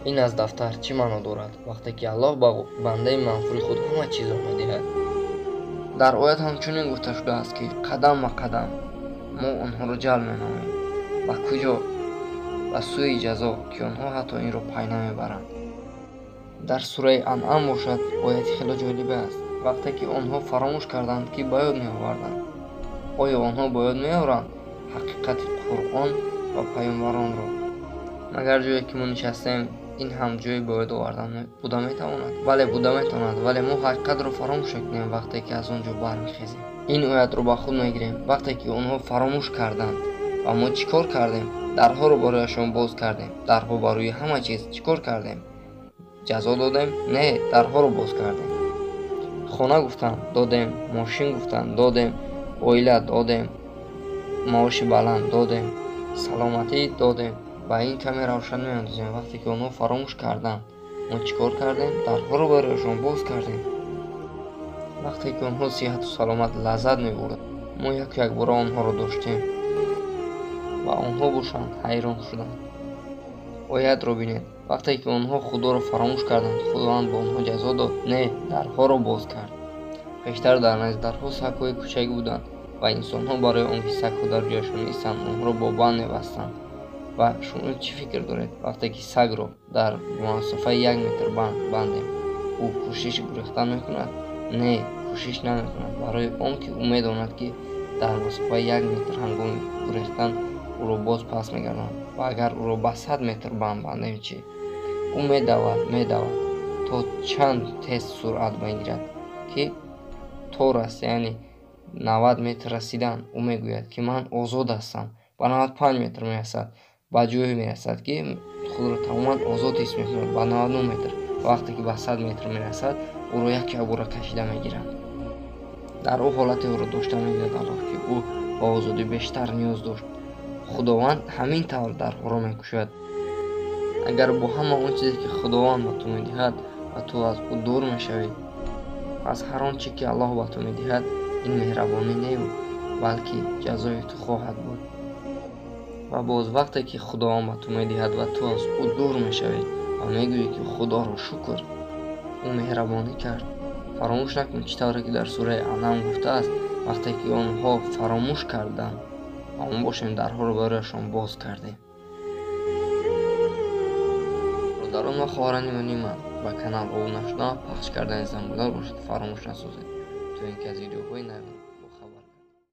ин аз дафтар чӣ маъно дорад, вақте ки Аллоҳ ба бандаи манфури худ ҳама чизро медиҳад? дар оят ҳамчунин гуфта шудааст, ки қадам ба қадам мо онҳоро ҷалб менамоем. ба куҷо? ба сӯи ҷазо, ки онҳо ҳатто инро пай намебаранд. дар сураи Анъам бошад, ояти хеле ҷолибе аст. вақте ки онҳо фаромӯш карданд, ки ба ёд меоварданд. оё онҳо ба ёд меоранд ҳақиқати Қуръон ва паёмбаронро? магар ҷое ки мо нишастем ин ҳам ҷои ба ёд овардан буда метавонад? бале, буда метавонад, вале мо ҳақиқатро фаромӯш мекунем вақте ки аз он ҷо бармехезем. ин оятро ба худ мегирем. вақте ки онҳо фаромӯш карданд ва мо чӣ кор кардем? дарҳоро барояшон боз кардем. дарҳо барои ҳама чиз чӣ кор кардем? ҷазо додем? Не, дарҳоро боз кардем. хона гуфтанд додем, мошин гуфтанд додем, оила додем, маоши баланд додем, саломатӣ додем. ба ин каме равшан меандозем. вақте ки онҳо фаромӯш карданд, мо чӣ кор кардем? дарҳоро барояшон боз кардем. вақте ки онҳо сиҳату саломат лаззат мебурданд, мо як бора онҳоро доштем ва онҳо бошанд ҳайрон шуданд. оятро бинед. вақте ки онҳо худоро фаромӯш карданд, худованд ба онҳо ҷазо дод? Не, дарҳоро боз кард. пештар дар назди дарҳо сагҳои кӯчак буданд ва инсонҳо барои он ки сагҳо дар ҷояшон истанд, онҳоро бо банд мебастанд. ва шумо чӣ фикр доред? вақте ки сагро дар масофаи 1 метр бандем, ӯ кӯшиш гурехтан мекунад? Не, кӯшиш намекунад, барои он ки ӯ медонад ки дар масофаи 1 метр ҳангоми гурехтан ӯро боз пас мегардонад. ва агар ӯро ба 100 метр бандем чӣ? ӯ медавад то чанд тез суръат мегирад ки то раст, яъне 90 метр расидан. ӯ мегӯяд ки ман озод ҳастам. ба 95 метр мерасад, ба ҷое мерасад ки худро тамоман озод ҳис мекунад. ба 99 метр, вақте ки ба 100 метр мерасад, ӯро як бора кашида мегиранд. дар ӯ ҳолате ӯро дошта мегӯяд Аллоҳ, ки ӯ ба озодӣ бештар ниёз дошт. худованд ҳамин тавр дарҳоро мекушояд. агар бо ҳама он чизе ки худованд ба ту медиҳад ва ту аз ӯ дур мешавӣ, пас ҳар он чӣ ки Аллоҳ ба ту медиҳад, ин меҳрабонӣ небуд, балки ҷазои ту хоҳад буд. ва боз вақте ки худованд ба ту медиҳад ва ту аз ӯ дур мешавӣ ва мегӯӣ ки худоро шукр, ӯ меҳрабонӣ кард. фаромӯш накун чӣ тавре ки дар сураи Анъам гуфтааст, вақте ки онҳо фаромӯш карданд ва мо бошем дарҳоро барояшон боз кардем. برادران و خواهران من با کانال او نشنا پخش کردن زنبولار باشد فراموش نسازید تا اینکه از ویدیوهای نو